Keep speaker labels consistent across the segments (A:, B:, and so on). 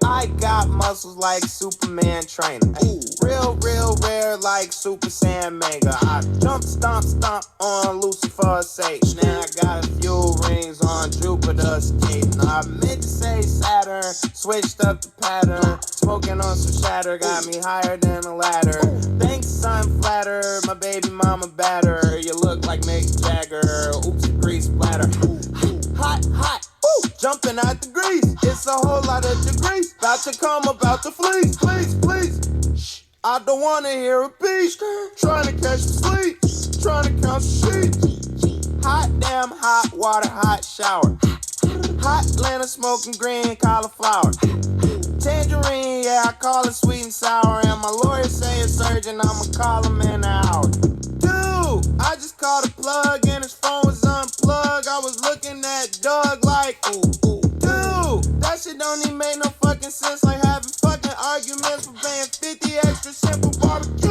A: I got muscles like Superman trainer. Real rare like Super Saiyan Mega. I jump, stomp on Lucifer's sake. Now I got a few rings on Jupiter's skating. I meant to say Saturn, switched up the pattern. Smoking on some shatter, got me higher than a ladder. Thanks, son, flatter, my baby mama batter. You look like Mick Jagger, oops, grease splatter. Hot, ooh, jumping out the grease. It's a whole lot of degrees. About to come, about to fleece. Please. Shh, I don't wanna hear a beat. Trying to catch some sleep. Trying to count some sheep. Hot damn, hot water, hot shower. Hot Atlanta smoking green cauliflower. Tangerine, yeah, I call it sweet and sour. And my lawyer say it's urgent, I'ma call him in an hour. Dude, I just called a plug and his phone was unplugged. I was looking at Doug like, ooh. Dude, that shit don't even make no fucking sense. Like having fucking arguments for paying 50 extra simple barbecue.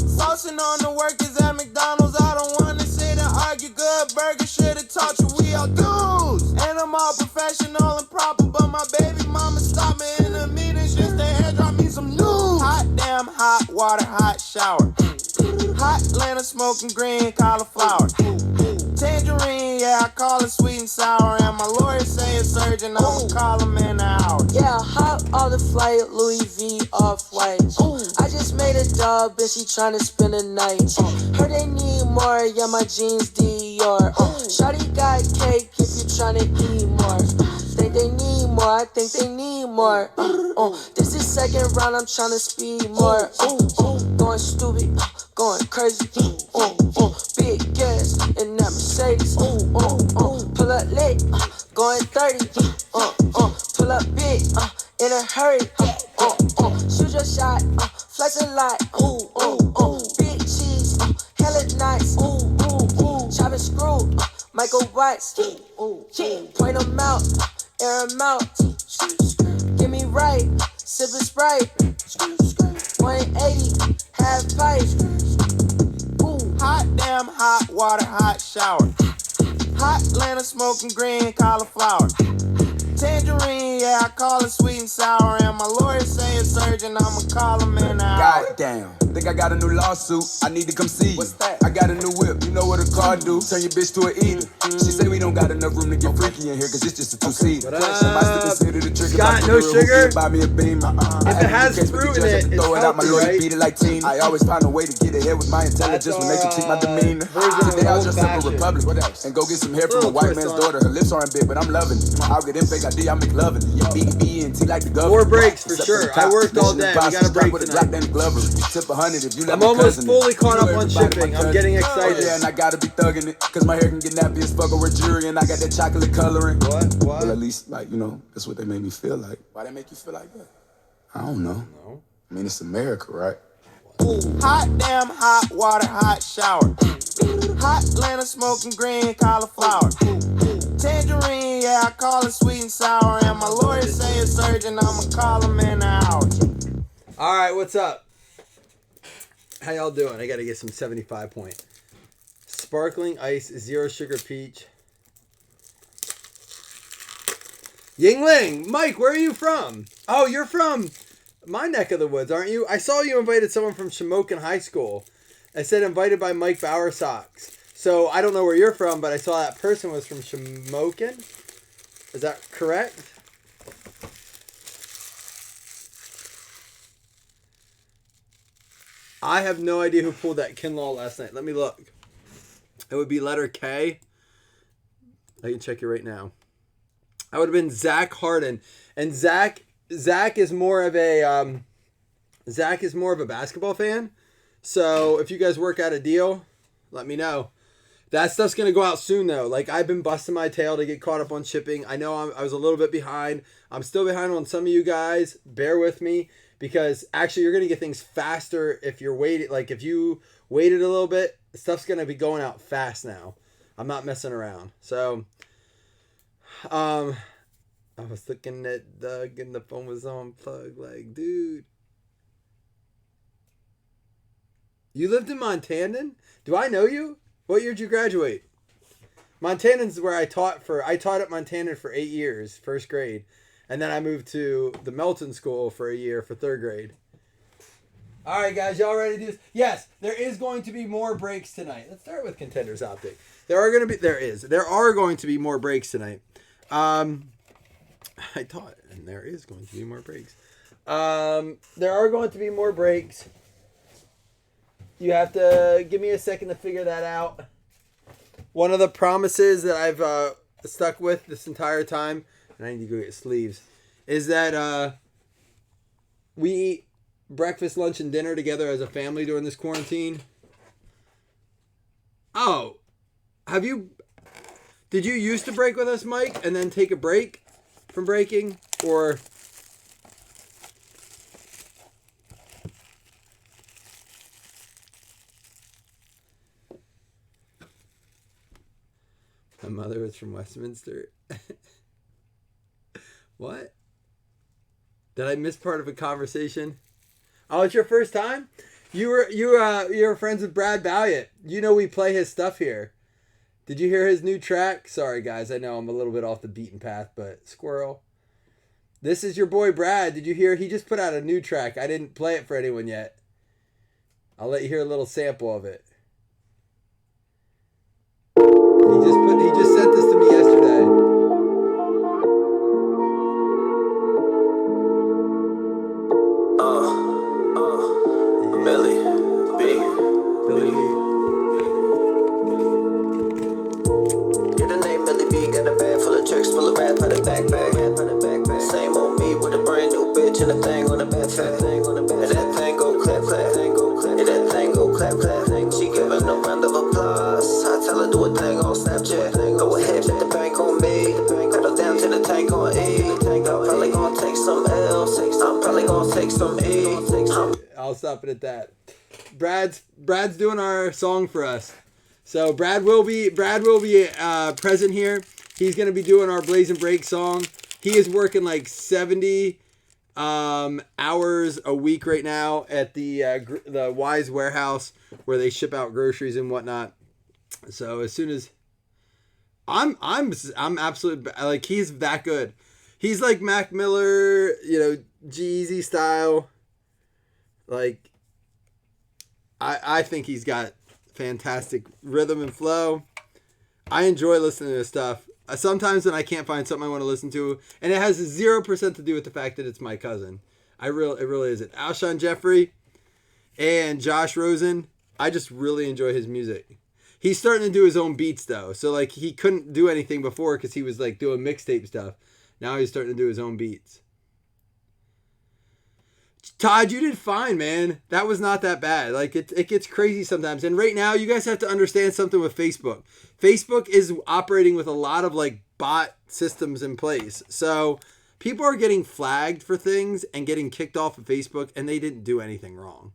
A: Saucing on the workers at McDonald's. I don't wanna sit and argue. Good burger should've taught you we all dudes. And I'm all professional and proper, but my baby mama stopped me in the meetings just to airdrop me some news. Hot damn, hot water, hot shower. Hot Atlanta smoking green cauliflower. Tangerine, yeah, I call it sweet and sour. And my lawyer say it's urgent, I'ma call him in an hour.
B: Yeah, hop on the flight, Louis V off-white. I just made a dub, and she tryna spend the night. Heard they need more, yeah, my jeans Dior. Shawty got cake if you tryna eat more. Think they need more, I think they need more. This is second round, I'm tryna speed more. Going stupid, going crazy. Big gas in that Mercedes. Pull up late, going 30. Pull up big, in a hurry. Shoot your shot, flex a lot. Big cheese, hella nice. Chop and screw, Michael Watts. Point them out, air them out. Get me right, sip a Sprite. 180, half pipe.
A: Hot damn, hot water, hot shower. Hot Atlanta smoking green cauliflower. Tangerine, yeah, I call it sweet and sour. And my lawyer say it's urgent, I'ma call him in an hour.
C: Goddamn, think I got a new lawsuit. I need to come see you.
A: What's that?
C: I got a new whip, you know what a car do? Turn your bitch to an eater. She say we don't got enough room to get freaky in here, cause it's just a two-seater.
D: What up?
C: I still consider the trick.
D: Scott, no sugar?
C: Buy me a Beamer.
D: If it has fruit in it, it's
C: throw it out, my
D: healthy,
C: lawyer
D: right?
C: beat it like teen. I always find a way to get ahead with my intelligence when they critique my demeanor. Today I'll just simple Republic and go get some hair from a white man's daughter. Her lips aren't big, but I'm loving it. I'll get in fake ID, I make loving it. BDB like the government.
D: 4 breaks for sure. I worked all day. We got a break tonight.
C: Tip 100 if you let
D: I'm
C: me
D: almost
C: cousin
D: fully
C: it.
D: caught
C: You
D: up
C: know
D: on
C: everybody
D: shipping.
C: my
D: I'm
C: cousin.
D: getting
C: Oh
D: excited.
C: yeah, and I gotta be thugging it, cause my hair can get nappy as fuck with jewelry, and I got that chocolate coloring.
D: What?
C: Well, at least, like, you know, that's what they made me feel like. Why they make you feel like that? I don't know.
D: No.
C: I mean, it's America, right?
A: Hot damn, hot water, hot shower. Hot Atlanta smoking green cauliflower. Tangerine, yeah, I call it sweet and sour. And my lawyer say it's urgent, I'ma call him in an hour.
D: All right, what's up? How y'all doing? I got to get some 75 point. Sparkling ice, 0 sugar peach. Yingling, Mike, where are you from? Oh, you're from my neck of the woods, aren't you? I saw you invited someone from Shamokin High School. I said invited by Mike Bowersox. So I don't know where you're from, but I saw that person was from Shamokin. Is that correct? I have no idea who pulled that Kinlaw last night. Let me look. It would be letter K. I can check it right now. I would have been Zach Harden, and Zach is more of a basketball fan. So if you guys work out a deal, let me know. That stuff's gonna go out soon though. Like, I've been busting my tail to get caught up on shipping. I know I was a little bit behind. I'm still behind on some of you guys. Bear with me, because actually you're gonna get things faster if you're waiting. Like, if you waited a little bit, stuff's gonna be going out fast now. I'm not messing around. So, I was looking at Doug and the phone was unplugged. Like, dude, you lived in Montanan? Do I know you? What year did you graduate? Montanan's where I taught at Montanan for 8 years, first grade. And then I moved to the Melton School for a year for 3rd grade. All right, guys, y'all ready to do this? Yes, there is going to be more breaks tonight. Let's start with Contenders Optic. There are going to be more breaks tonight. I thought, and there is going to be more breaks. There are going to be more breaks. You have to give me a second to figure that out. One of the promises that I've stuck with this entire time, and I need to go get sleeves, is that we eat breakfast, lunch, and dinner together as a family during this quarantine. Oh, did you used to break with us, Mike, and then take a break from breaking? Or... My mother was from Westminster. What? Did I miss part of a conversation? Oh, it's your first time? You were friends with Brad Valiant. You know we play his stuff here. Did you hear his new track? Sorry guys, I know I'm a little bit off the beaten path, but squirrel. This is your boy Brad. Did you hear? He just put out a new track. I didn't play it for anyone yet. I'll let you hear a little sample of it. He just sent this to me yesterday.
A: Billy B.
D: Billy B.
A: Get the name Billy B. Got a bag full of tricks, full of rap on the backpack. Same old me with a brand new bitch and a thing on the backpack. And that thing go clap clap. And that thing go clap clap. She giving a round of applause. I tell her do a thing on Snapchat. Go ahead, bet the bank on me. Pedal down to the tank on E. I'm probably gonna take some L's. I'm probably gonna take some E.
D: I'll stop it at that. Brad's doing our song for us. So Brad will be present here. He's gonna be doing our Blazzzin Break song. He is working like 70 hours a week right now at the Wise warehouse where they ship out groceries and whatnot. So as soon as I'm absolutely like, he's that good. He's like Mac Miller, G-Eazy style. Like, I think he's got fantastic rhythm and flow. I enjoy listening to his stuff. Sometimes when I can't find something I want to listen to, and it has 0% to do with the fact that it's my cousin. It really isn't. Alshon Jeffrey and Josh Rosen, I just really enjoy his music. He's starting to do his own beats though. So like, he couldn't do anything before because he was like doing mixtape stuff. Now he's starting to do his own beats. Todd, you did fine, man. That was not that bad. Like, it gets crazy sometimes. And right now, you guys have to understand something with Facebook. Facebook is operating with a lot of like bot systems in place. So people are getting flagged for things and getting kicked off of Facebook, and they didn't do anything wrong.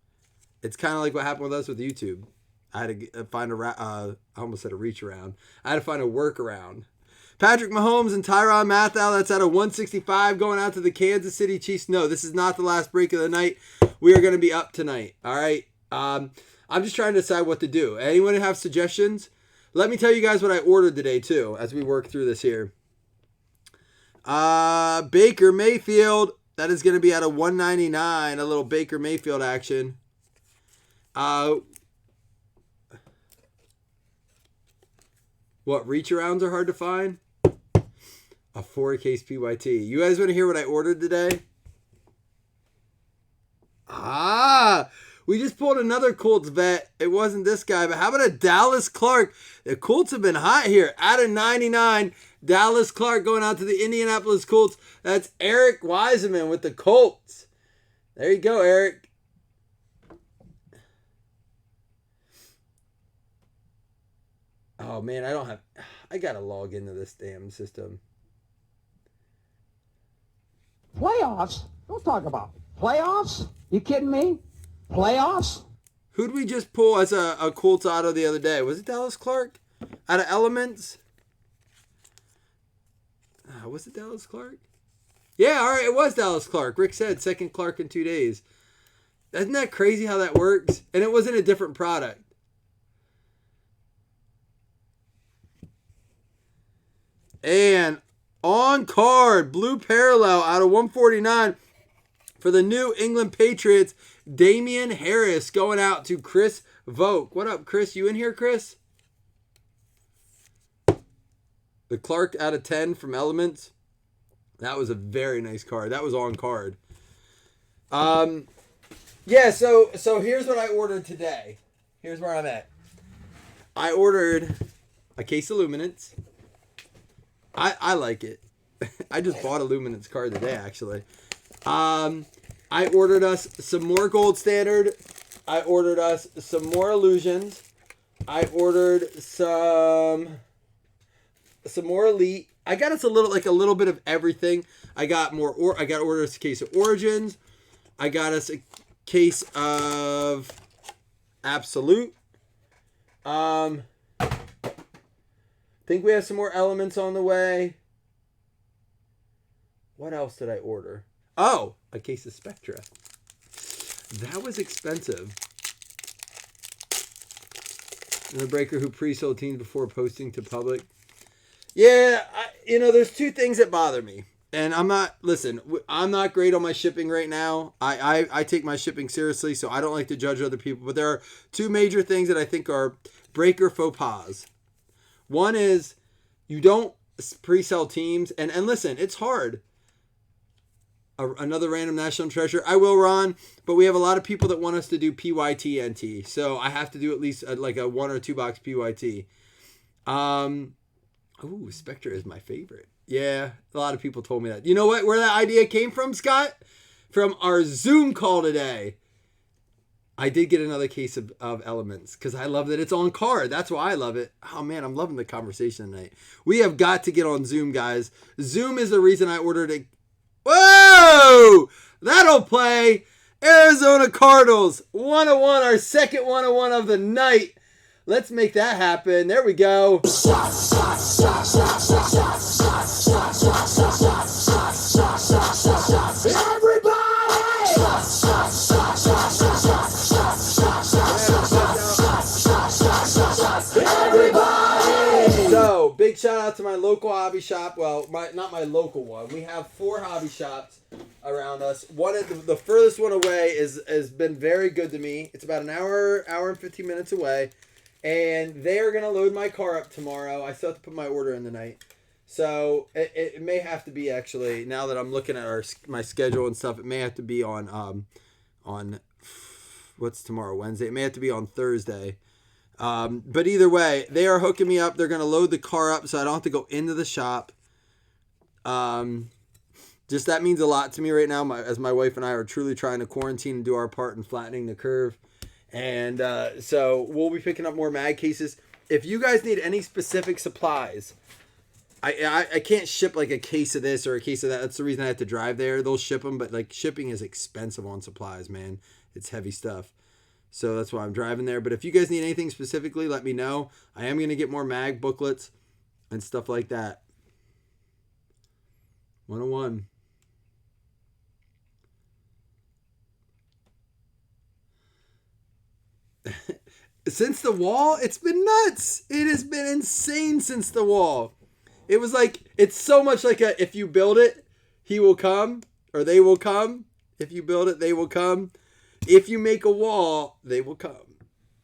D: It's kind of like what happened with us with YouTube. I had to find I almost said a reach around. I had to find a workaround. Patrick Mahomes and Tyrann Mathieu, that's out of 165 going out to the Kansas City Chiefs. No, this is not the last break of the night. We are going to be up tonight. All right. I'm just trying to decide what to do. Anyone have suggestions? Let me tell you guys what I ordered today too, as we work through this here. Baker Mayfield. That is going to be out of 199. A little Baker Mayfield action. What, reach arounds are hard to find? A 4-case PYT. You guys want to hear what I ordered today? We just pulled another Colts vet. It wasn't this guy, but how about a Dallas Clark? The Colts have been hot here. Out of 99, Dallas Clark going out to the Indianapolis Colts. That's Eric Wiseman with the Colts. There you go, Eric. Oh, man, I got to log into this damn system.
E: Playoffs? Don't talk about playoffs. You kidding me? Playoffs?
D: Who'd we just pull as a Colts auto the other day? Was it Dallas Clark? Out of Elements? Was it Dallas Clark? Yeah, all right, it was Dallas Clark. Rick said second Clark in 2 days. Isn't that crazy how that works? And it wasn't a different product. And On card, blue parallel out of 149 for the New England Patriots, Damian Harris going out to Chris Vogt. What up, Chris? You in here, Chris? The Clark out of 10 from Elements. That was a very nice card. That was on card. Yeah, so here's what I ordered today. Here's where I'm at. I ordered a case of Luminance. I like it. I just bought a Luminance card today, actually. I ordered us some more Gold Standard. I ordered us some more Illusions. I ordered some more Elite. I got us a little bit of everything. I got ordered us a case of Origins. I got us a case of Absolute. Think we have some more Elements on the way. What else did I order? Oh, a case of Spectra. That was expensive. And the breaker who pre-sold teams before posting to public. Yeah, there's two things that bother me. And I'm not great on my shipping right now. I take my shipping seriously, so I don't like to judge other people. But there are two major things that I think are breaker faux pas. One is you don't pre-sell teams. And listen, it's hard. Another random national treasure. I will, Ron, but we have a lot of people that want us to do PYT-NT. So I have to do at least like a 1 or 2 box PYT. Ooh, Spectre is my favorite. Yeah, a lot of people told me that. You know what? Where that idea came from, Scott? From our Zoom call today. I did get another case of Elements because I love that it's on card. That's why I love it. Oh, man, I'm loving the conversation tonight. We have got to get on Zoom, guys. Zoom is the reason I ordered it. Whoa! That'll play. Arizona Cardinals. 101, our second 101 of the night. Let's make that happen. There we go. So, big shout out to my local hobby shop. Well, not my local one. We have 4 hobby shops around us. One of the furthest one away has been very good to me. It's about an hour and 15 minutes away. And they are going to load my car up tomorrow. I still have to put my order in tonight. So, it may have to be actually, now that I'm looking at my schedule and stuff, it may have to be on what's tomorrow, Wednesday? It may have to be on Thursday. But either way, they are hooking me up. They're going to load the car up so I don't have to go into the shop. Just that means a lot to me right now, as my wife and I are truly trying to quarantine and do our part in flattening the curve. And so we'll be picking up more mag cases. If you guys need any specific supplies, I can't ship like a case of this or a case of that. That's the reason I have to drive there. They'll ship them, but like shipping is expensive on supplies, man. It's heavy stuff. So that's why I'm driving there. But if you guys need anything specifically, let me know. I am going to get more mag booklets and stuff like that. 101. Since the wall, it's been nuts. It has been insane since the wall. It was like, it's so much like if you build it, he will come, or they will come. If you build it, they will come. If you make a wall, they will come.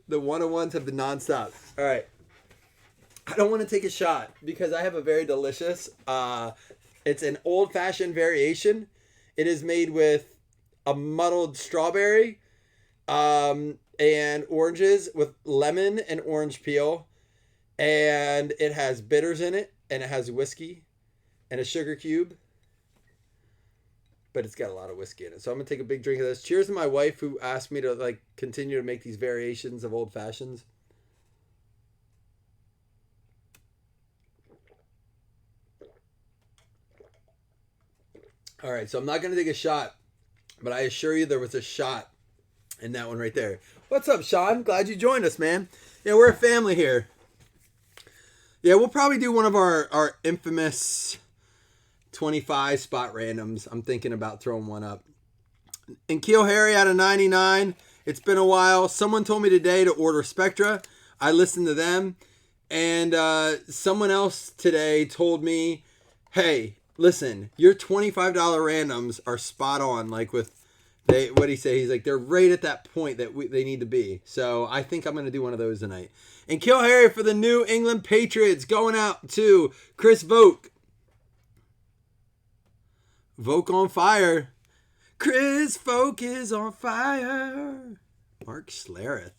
D: The 101s have been nonstop. All right. I don't want to take a shot because I have a very delicious, it's an old-fashioned variation. It is made with a muddled strawberry, and oranges with lemon and orange peel. And it has bitters in it, and it has whiskey and a sugar cube. But it's got a lot of whiskey in it. So I'm going to take a big drink of this. Cheers to my wife who asked me to continue to make these variations of old fashions. All right, so I'm not going to take a shot, but I assure you there was a shot in that one right there. What's up, Sean? Glad you joined us, man. Yeah, we're a family here. Yeah, we'll probably do one of our infamous 25 spot randoms. I'm thinking about throwing one up. And Keel Harry out of 99. It's been a while. Someone told me today to order Spectra. I listened to them. And someone else today told me Hey, listen, your $25 randoms are spot on. Like with what he say? He's like they're right at that point that they need to be. So I think I'm gonna do one of those tonight. And Kill Harry for the New England Patriots going out to Chris Vogt. Vogt on fire. Chris Vogt is on fire. Mark Schlereth.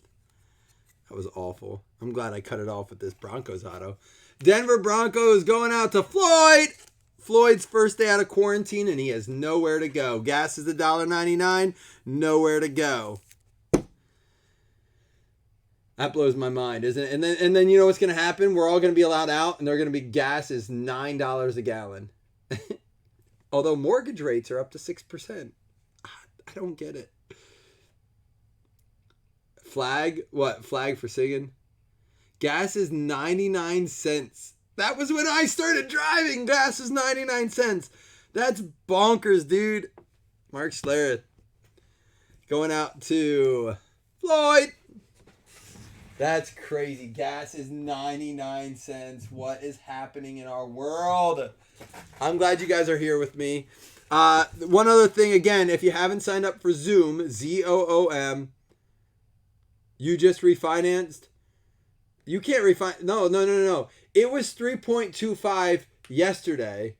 D: That was awful. I'm glad I cut it off with this Broncos auto. Denver Broncos going out to Floyd. Floyd's first day out of quarantine and he has nowhere to go. Gas is $1.99. Nowhere to go. That blows my mind, isn't it? And then you know what's going to happen? We're all going to be allowed out and they're going to be gas is $9 a gallon. Although mortgage rates are up to 6%. I don't get it. Flag? What? Flag for singing? Gas is 99 cents. That was when I started driving. Gas is 99 cents. That's bonkers, dude. Mark Schlereth. Going out to Floyd. That's crazy. Gas is 99 cents. What is happening in our world? I'm glad you guys are here with me. One other thing, again, if you haven't signed up for Zoom, ZOOM, you just refinanced. You can't refinance. No. It was 3.25 yesterday.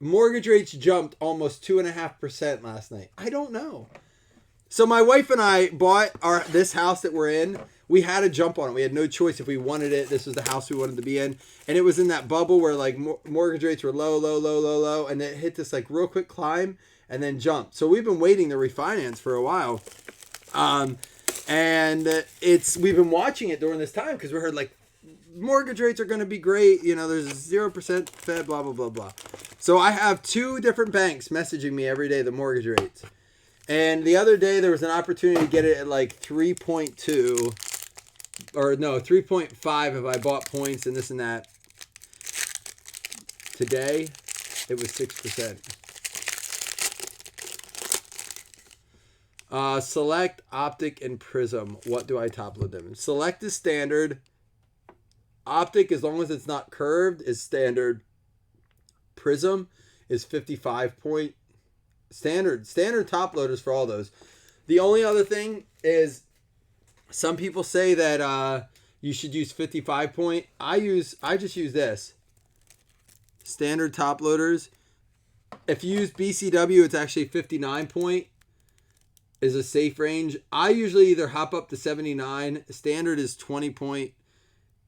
D: Mortgage rates jumped almost 2.5% last night. I don't know. So my wife and I bought this house that we're in. We had to jump on it. We had no choice if we wanted it. This was the house we wanted to be in. And it was in that bubble where like mortgage rates were low. And it hit this like real quick climb and then jumped. So we've been waiting to refinance for a while. And we've been watching it during this time because we heard like mortgage rates are going to be great. You know, there's 0% Fed, blah, blah, blah, blah. So I have 2 different banks messaging me every day, the mortgage rates. And the other day there was an opportunity to get it at like 3.2 or no, 3.5 if I bought points and this and that. Today it was 6%. Select, Optic, and Prism. What do I top load them? Select is standard. Optic, as long as it's not curved, is standard. Prism is 55 point. Standard top loaders for all those. The only other thing is some people say that you should use 55 point. I just use this. Standard top loaders. If you use BCW, it's actually 59 point. Is a safe range. I usually either hop up to 79. Standard is 20 point.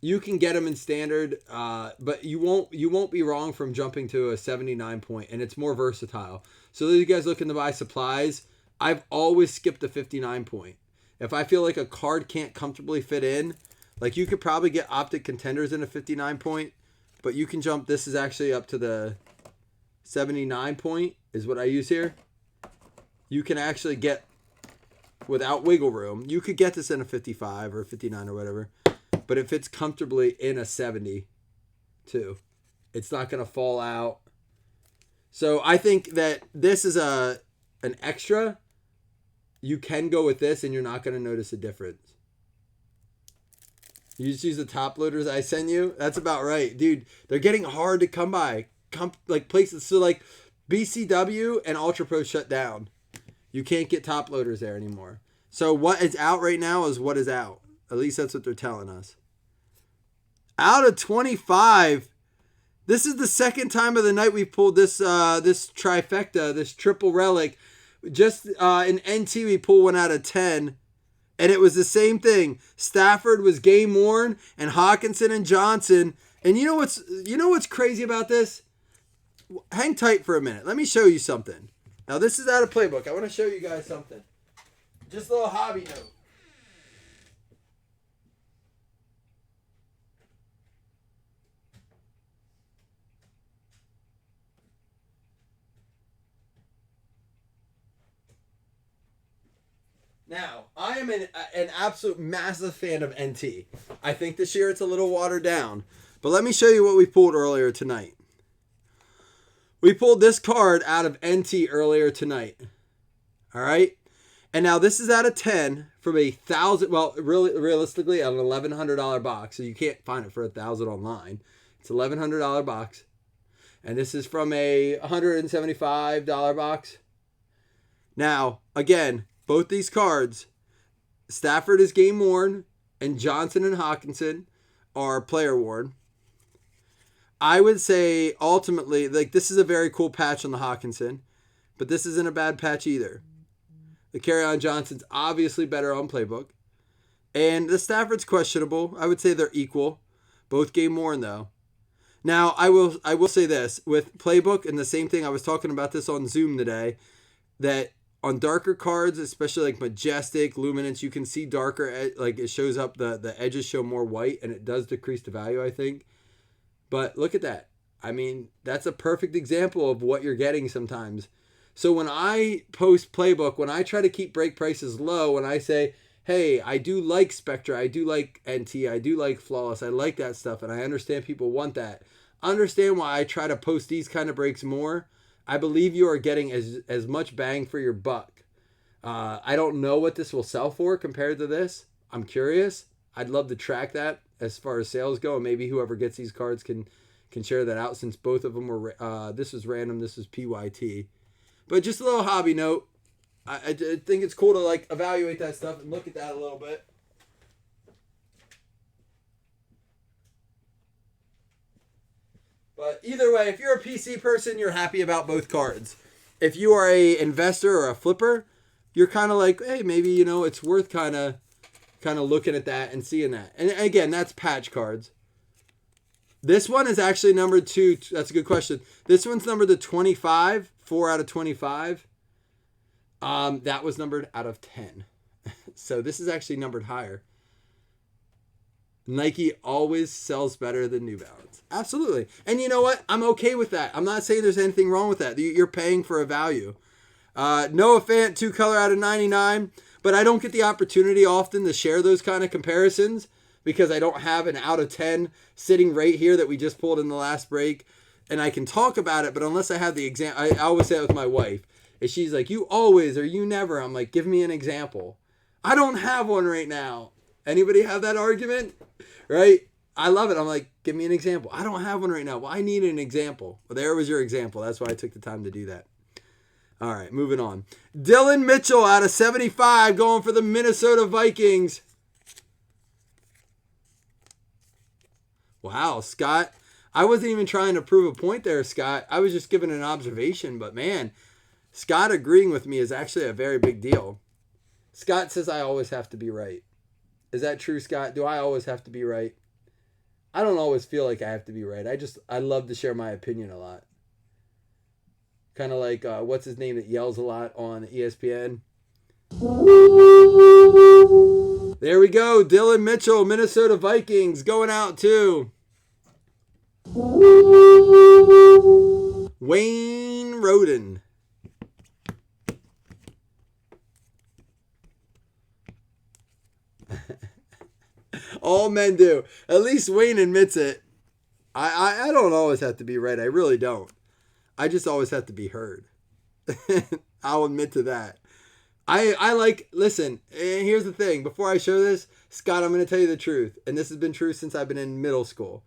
D: You can get them in standard, but you won't be wrong from jumping to a 79 point, and it's more versatile. So those of you guys looking to buy supplies, I've always skipped a 59 point. If I feel like a card can't comfortably fit in, like you could probably get Optic Contenders in a 59 point, but you can jump. This is actually up to the 79 point is what I use here. You can actually get, without wiggle room, you could get this in a 55 or 59 or whatever, but it fits comfortably in a 70 too. It's not going to fall out. So I think that this is an extra. You can go with this and you're not going to notice a difference. You just use the top loaders I send you. That's about right. Dude, they're getting hard to come by. Like places, so like BCW and Ultra Pro shut down. You can't get top loaders there anymore. So what is out right now is what is out. At least that's what they're telling us. Out of 25. This is the second time of the night we've pulled this this trifecta, this triple relic. Just in NT we pulled 1 out of 10. And it was the same thing. Stafford was game worn and Hawkinson and Johnson. And you know what's crazy about this? Hang tight for a minute. Let me show you something. Now this is out of playbook. I want to show you guys something. Just a little hobby note. Now, I am an absolute massive fan of NT. I think this year it's a little watered down. But let me show you what we pulled earlier tonight. We pulled this card out of NT earlier tonight. All right? And now this is out of 10 from a $1,000, well, really, realistically, an $1,100 box. So you can't find it for $1,000 online. It's $1,100 box. And this is from a $175 box. Now, again, both these cards, Stafford is game worn, and Johnson and Hawkinson are player worn. I would say ultimately, like, this is a very cool patch on the Hawkinson, but this isn't a bad patch either. The Kerryon Johnson's obviously better on playbook. And the Stafford's questionable. I would say they're equal. Both game worn though. Now, I will say this. With playbook, and the same thing, I was talking about this on Zoom today, that on darker cards, especially like Majestic, Luminance, you can see darker, like it shows up, the edges show more white, and it does decrease the value, I think. But look at that. I mean, that's a perfect example of what you're getting sometimes. So when I post playbook, when I try to keep break prices low, when I say, hey, I do like Spectra, I do like NT, I do like Flawless, I like that stuff, and I understand people want that. Understand why I try to post these kind of breaks more. I believe you are getting as much bang for your buck. I don't know what this will sell for compared to this. I'm curious. I'd love to track that as far as sales go, and maybe whoever gets these cards can share that out, since both of them were, this was random, this was PYT. But just a little hobby note. I think it's cool to like evaluate that stuff and look at that a little bit. But either way, if you're a PC person, you're happy about both cards. If you are a investor or a flipper, you're kind of like, hey, maybe, you know, it's worth kind of looking at that and seeing that. And again, that's patch cards. This one is actually numbered to, that's a good question. This one's numbered to 25, 4 out of 25. That was numbered out of 10. So this is actually numbered higher. Nike always sells better than New Balance. Absolutely. And you know what? I'm okay with that. I'm not saying there's anything wrong with that. You're paying for a value. Noah Fant, 2 color out of 99. But I don't get the opportunity often to share those kind of comparisons because I don't have an out of 10 sitting right here that we just pulled in the last break. And I can talk about it, but unless I have the example, I always say it with my wife. And she's like, you always or you never. I'm like, give me an example. I don't have one right now. Anybody have that argument? Right? I love it. I'm like, give me an example. I don't have one right now. Well, I need an example. Well, there was your example. That's why I took the time to do that. All right, moving on. Dylan Mitchell out of 75 going for the Minnesota Vikings. Wow, Scott. I wasn't even trying to prove a point there, Scott. I was just giving an observation. But, man, Scott agreeing with me is actually a very big deal. Scott says I always have to be right. Is that true, Scott? Do I always have to be right? I don't always feel like I have to be right. I love to share my opinion a lot. Kind of like, what's his name that yells a lot on ESPN? There we go. Dylan Mitchell, Minnesota Vikings, going out to Wayne Roden. All men do. At least Wayne admits it. I don't always have to be right. I really don't. I just always have to be heard. I'll admit to that. I like, listen, here's the thing. Before I show this, Scott, I'm going to tell you the truth. And this has been true since I've been in middle school.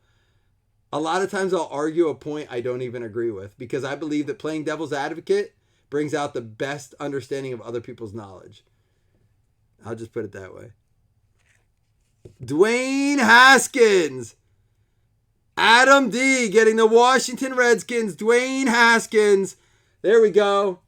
D: A lot of times I'll argue a point I don't even agree with because I believe that playing devil's advocate brings out the best understanding of other people's knowledge. I'll just put it that way. Dwayne Haskins. Adam D getting the Washington Redskins. Dwayne Haskins. There we go.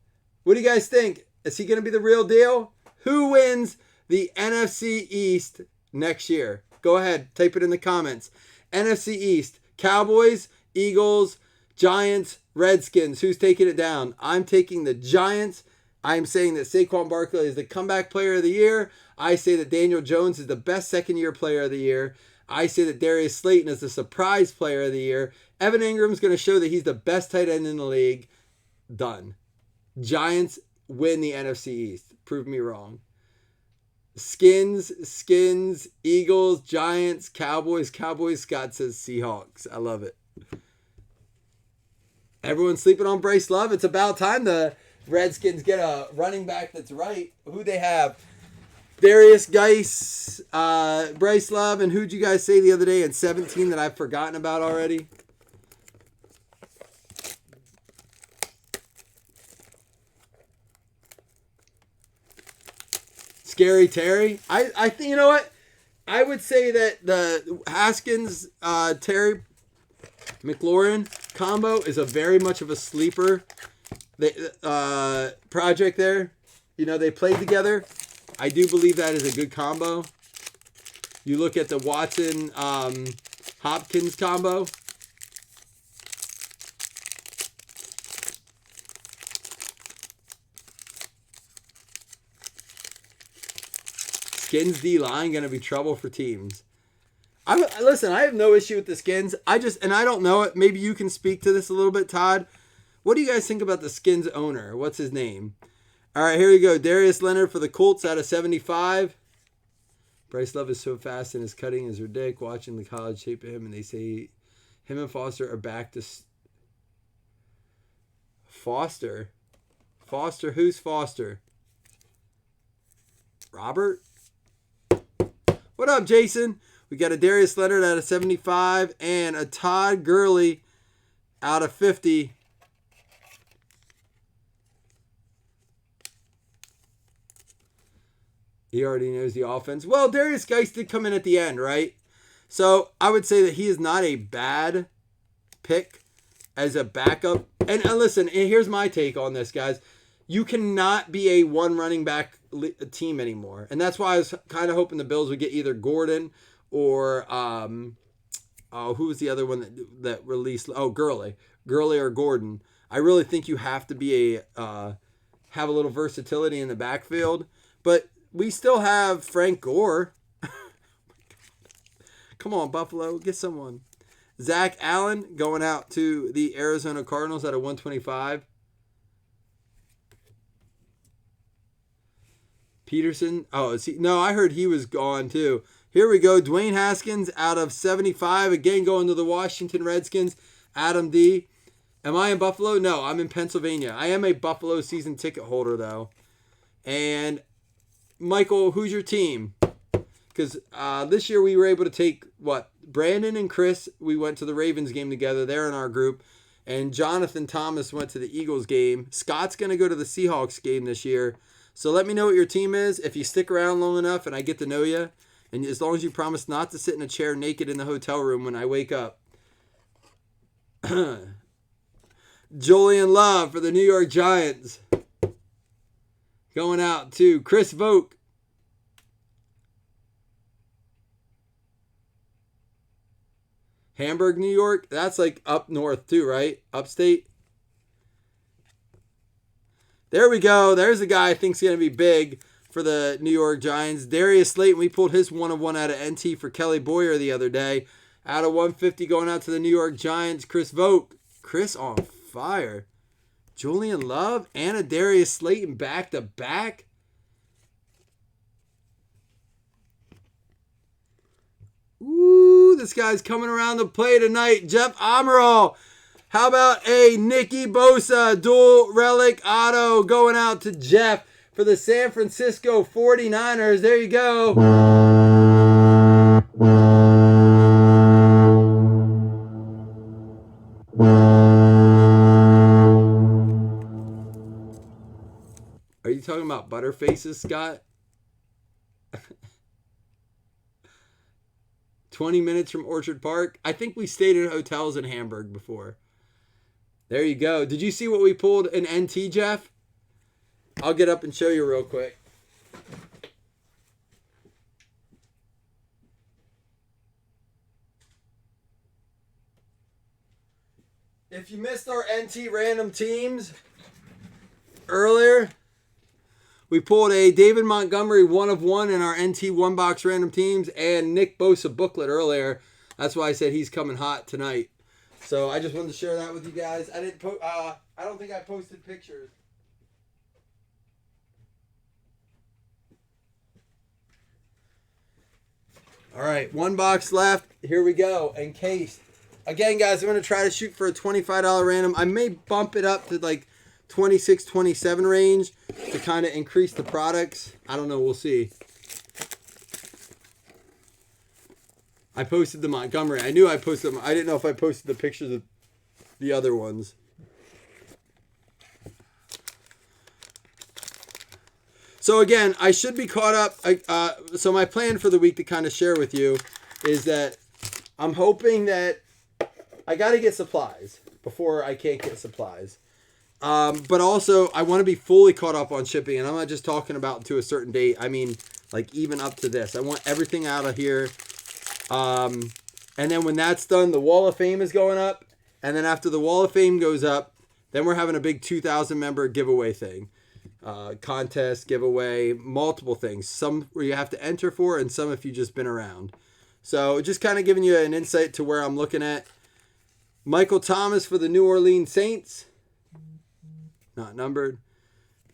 D: What do you guys think? Is he going to be the real deal? Who wins the NFC East next year? Go ahead. Type it in the comments. NFC East. Cowboys, Eagles, Giants, Redskins. Who's taking it down? I'm taking the Giants. I'm saying that Saquon Barkley is the comeback player of the year. I say that Daniel Jones is the best second-year player of the year. I say that Darius Slayton is the surprise player of the year. Evan Ingram's going to show that he's the best tight end in the league. Done. Giants win the NFC East. Prove me wrong. Skins, Eagles, Giants, Cowboys. Scott says Seahawks. I love it. Everyone's sleeping on Bryce Love. It's about time the Redskins get a running back that's right. Who they have? Darius Geis, Bryce Love, and who'd you guys say the other day at 17 that I've forgotten about already? Scary Terry. I think, you know what? I would say that the Haskins Terry McLaurin combo is a very much of a sleeper project there. You know, they played together. I do believe that is a good combo. You look at the Watson Hopkins combo. Skins D line gonna be trouble for teams. Listen, I have no issue with the Skins. I don't know it. Maybe you can speak to this a little bit, Todd. What do you guys think about the Skins owner? What's his name? All right, here we go. Darius Leonard for the Colts out of 75. Bryce Love is so fast and his cutting is ridiculous. Watching the college tape of him, and they say him and Foster are back to Foster. Foster, who's Foster? Robert? What up, Jason? We got a Darius Leonard out of 75 and a Todd Gurley out of 50. He already knows the offense. Well, Darius Geist did come in at the end, right? So I would say that he is not a bad pick as a backup. And listen, here's my take on this, guys. You cannot be a one running back team anymore. And that's why I was kind of hoping the Bills would get either Gordon or, who was the other one that released? Oh, Gurley or Gordon. I really think you have to be have a little versatility in the backfield. But we still have Frank Gore. Come on, Buffalo, get someone. Zach Allen going out to the Arizona Cardinals at a 125. Peterson. Oh, no, I heard he was gone too. Here we go. Dwayne Haskins out of 75. Again, going to the Washington Redskins. Adam D. Am I in Buffalo? No, I'm in Pennsylvania. I am a Buffalo season ticket holder, though. And, Michael, who's your team? Because this year we were able to take, Brandon and Chris, we went to the Ravens game together. They're in our group. And Jonathan Thomas went to the Eagles game. Scott's going to go to the Seahawks game this year. So let me know what your team is. If you stick around long enough and I get to know you, and as long as you promise not to sit in a chair naked in the hotel room when I wake up. Julian Love for the New York Giants. Going out to Chris Vogt. Hamburg, New York. That's like up north too, right? Upstate. There we go. There's a guy I think's going to be big for the New York Giants. Darius Slayton, we pulled his 1-of-1 out of NT for Kelly Boyer the other day. Out of 150 going out to the New York Giants. Chris Vogt. Chris on fire. Julian Love and a Darius Slayton back to back. Ooh, this guy's coming around the play tonight. Jeff Amaral. How about a Nicky Bosa dual relic auto going out to Jeff for the San Francisco 49ers? There you go. Are you talking about Butterfaces, Scott? 20 minutes from Orchard Park. I think we stayed in hotels in Hamburg before. There you go. Did you see what we pulled in NT, Jeff? I'll get up and show you real quick. If you missed our NT random teams earlier, we pulled a David Montgomery 1-of-1 in our NT one box random teams and Nick Bosa booklet earlier. That's why I said he's coming hot tonight. So I just wanted to share that with you guys. I didn't I don't think I posted pictures. All right, one box left. Here we go. Encased. Again, guys, I'm going to try to shoot for a $25 random. I may bump it up to like 26, 27 range to kind of increase the products. I don't know. We'll see. I posted the Montgomery. I knew I posted them. I didn't know if I posted the pictures of the other ones. So again, I should be caught up. So my plan for the week to kind of share with you is that I'm hoping that I got to get supplies before I can't get supplies. But also, I want to be fully caught up on shipping, and I'm not just talking about to a certain date. I mean, like even up to this. I want everything out of here. And then when that's done, the Wall of Fame is going up. And then after the Wall of Fame goes up, then we're having a big 2,000 member giveaway thing. Contest, giveaway, multiple things. Some where you have to enter for, and some if you've just been around. So just kind of giving you an insight to where I'm looking at. Michael Thomas for the New Orleans Saints. Not numbered.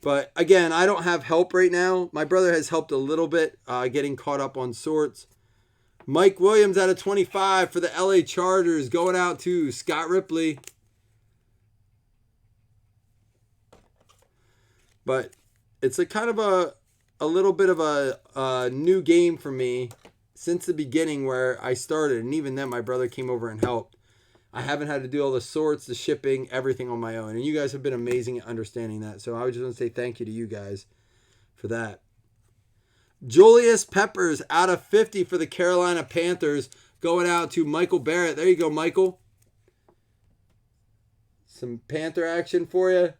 D: But again, I don't have help right now. My brother has helped a little bit getting caught up on sorts. Mike Williams out of 25 for the LA Chargers going out to Scott Ripley. But it's a kind of a little bit of a new game for me since the beginning where I started. And even then, my brother came over and helped. I haven't had to do all the sorts, the shipping, everything on my own. And you guys have been amazing at understanding that. So I would just want to say thank you to you guys for that. Julius Peppers out of 50 for the Carolina Panthers going out to Michael Barrett. There you go, Michael. Some Panther action for you.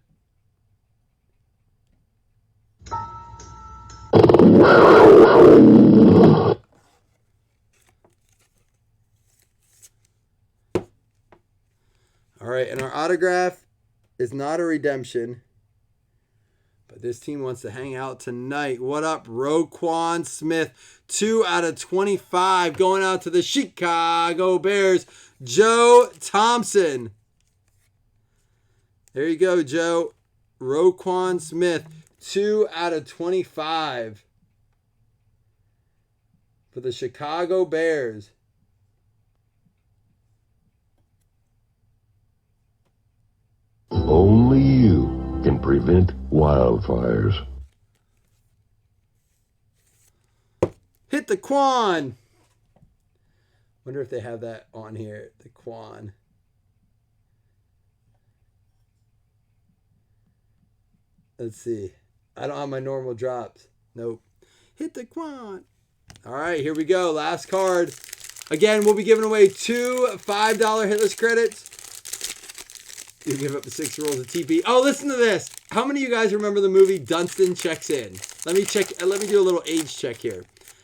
D: All right, and our autograph is not a redemption, but this team wants to hang out tonight. What up, Roquan Smith? 2 out of 25 going out to the Chicago Bears. Joe Thompson. There you go, Joe. Roquan Smith. 2 out of 25 for the Chicago Bears.
F: Only you can prevent wildfires.
D: Hit the Quan. Wonder if they have that on here. The Quan. Let's see. I don't have my normal drops. Nope. Hit the Quan. All right, here we go. Last card. Again, we'll be giving away 2 $5 hitless credits. You give up the 6 rolls of TP. Oh, listen to this. How many of you guys remember the movie Dunstan Checks In? Let me do a little age check here.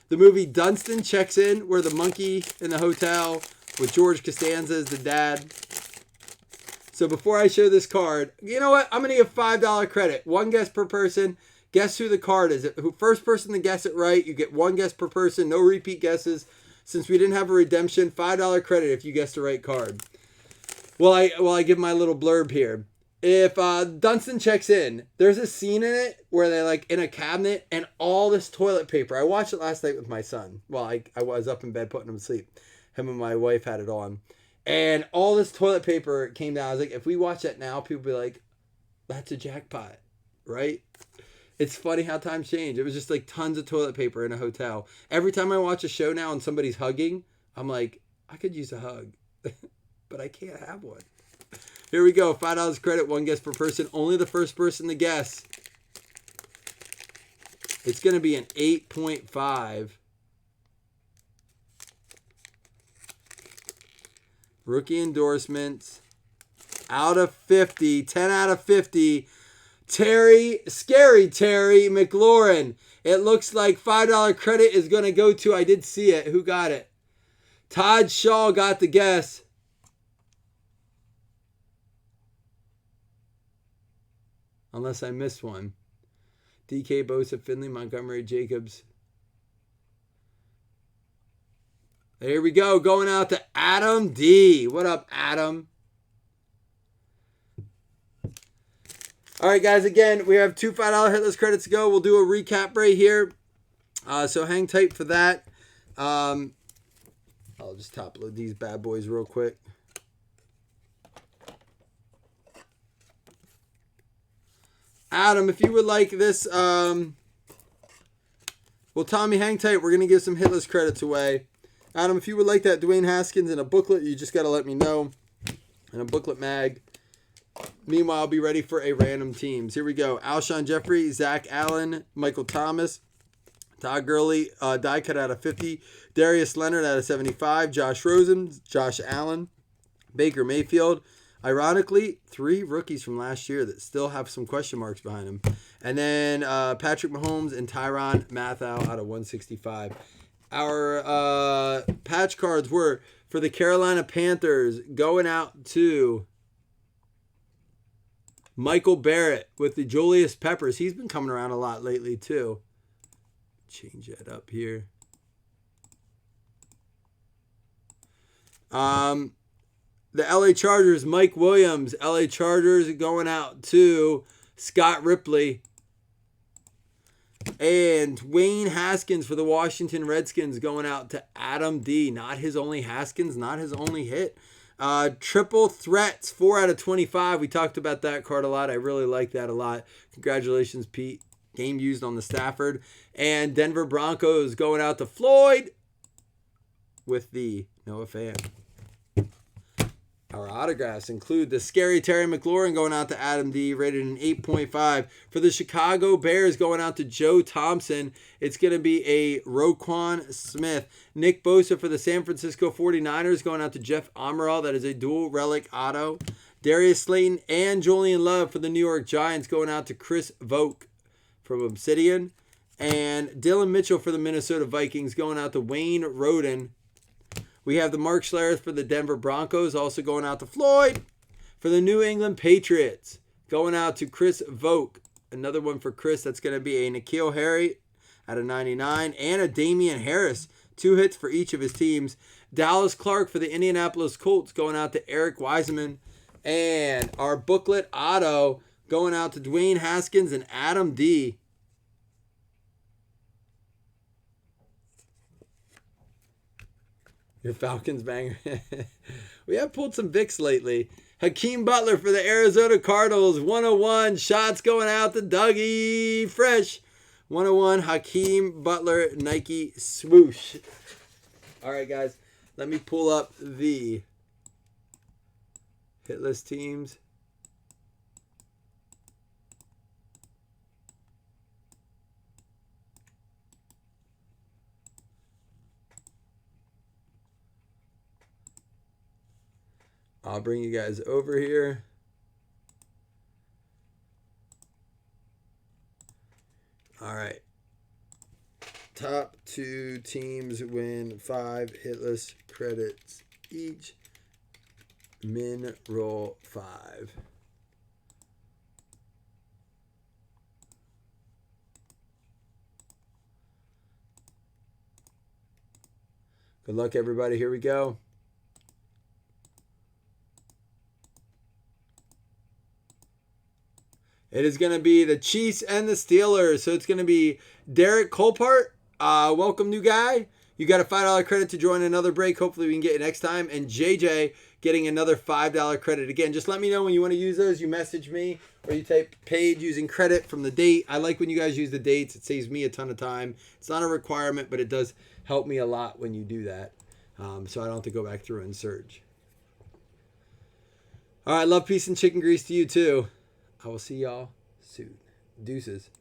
D: The movie Dunstan Checks In, where the monkey in the hotel with George Costanza as the dad. So before I show this card, you know what? I'm going to give $5 credit. 1 guess per person. Guess who the card is. First person to guess it right, you get 1 guess per person. No repeat guesses. Since we didn't have a redemption, $5 credit if you guessed the right card. Well, I give my little blurb here. If Dunstan Checks In, there's a scene in it where they're like in a cabinet and all this toilet paper. I watched it last night with my son. Well, I was up in bed putting him to sleep. Him and my wife had it on. And all this toilet paper came down. I was like, if we watch that now, people be like, that's a jackpot, right? It's funny how times change. It was just like tons of toilet paper in a hotel. Every time I watch a show now and somebody's hugging, I'm like, I could use a hug. But I can't have one. Here we go. $5 credit, 1 guess per person. Only the first person to guess. It's going to be an 8.5. Rookie endorsements. Out of 50. 10 out of 50. Scary Terry McLaurin. It looks like $5 credit is going to go to, I did see it. Who got it? Todd Shaw got the guess. Unless I missed one. DK, Bosa, Finley, Montgomery, Jacobs. There we go. Going out to Adam D. What up, Adam? All right, guys. Again, we have 2 $5 hitless credits to go. We'll do a recap right here. So hang tight for that. I'll just top load these bad boys real quick. Adam, if you would like this, well, Tommy, hang tight. We're going to give some hitless credits away. Adam, if you would like that Dwayne Haskins in a booklet, you just got to let me know. In a booklet mag. Meanwhile, I'll be ready for a random teams. Here we go. Alshon Jeffrey, Zach Allen, Michael Thomas, Todd Gurley, die cut out of 50. Darius Leonard out of 75. Josh Rosen, Josh Allen, Baker Mayfield. Ironically, 3 rookies from last year that still have some question marks behind them. And then Patrick Mahomes and Tyrann Mathieu out of 165. Our patch cards were for the Carolina Panthers going out to Michael Barrett with the Julius Peppers. He's been coming around a lot lately too. Change that up here. The LA Chargers, Mike Williams. LA Chargers going out to Scott Ripley. And Dwayne Haskins for the Washington Redskins going out to Adam D. Not his only Haskins, not his only hit. Triple threats, 4 out of 25. We talked about that card a lot. I really like that a lot. Congratulations, Pete. Game used on the Stafford. And Denver Broncos going out to Floyd with the Noah Fan. Our autographs include the scary Terry McLaurin going out to Adam D, rated an 8.5. For the Chicago Bears going out to Joe Thompson, it's going to be a Roquan Smith. Nick Bosa for the San Francisco 49ers going out to Jeff Amaral. That is a dual relic auto. Darius Slayton and Julian Love for the New York Giants going out to Chris Vogt from Obsidian. And Dylan Mitchell for the Minnesota Vikings going out to Wayne Roden. We have the Mark Schlereth for the Denver Broncos, also going out to Floyd. For the New England Patriots, going out to Chris Vogt. Another one for Chris, that's going to be a N'Keal Harry out of 99. And a Damian Harris, 2 hits for each of his teams. Dallas Clark for the Indianapolis Colts, going out to Eric Wiseman. And our booklet auto, going out to Dwayne Haskins and Adam D. Your Falcons banger. We have pulled some Vicks lately. Hakeem Butler for the Arizona Cardinals. 101 shots going out to Dougie Fresh. 101 Hakeem Butler Nike swoosh. All right, guys. Let me pull up the hit list teams. I'll bring you guys over here. All right. Top 2 teams win 5 hitless credits each. Min roll 5. Good luck, everybody. Here we go. It is going to be the Chiefs and the Steelers. So it's going to be Derek Colpart. Welcome, new guy. You got a $5 credit to join another break. Hopefully we can get it next time. And JJ getting another $5 credit. Again, just let me know when you want to use those. You message me or you type paid using credit from the date. I like when you guys use the dates. It saves me a ton of time. It's not a requirement, but it does help me a lot when you do that. So I don't have to go back through and search. All right, love, peace, and chicken grease to you too. I will see y'all soon. Deuces.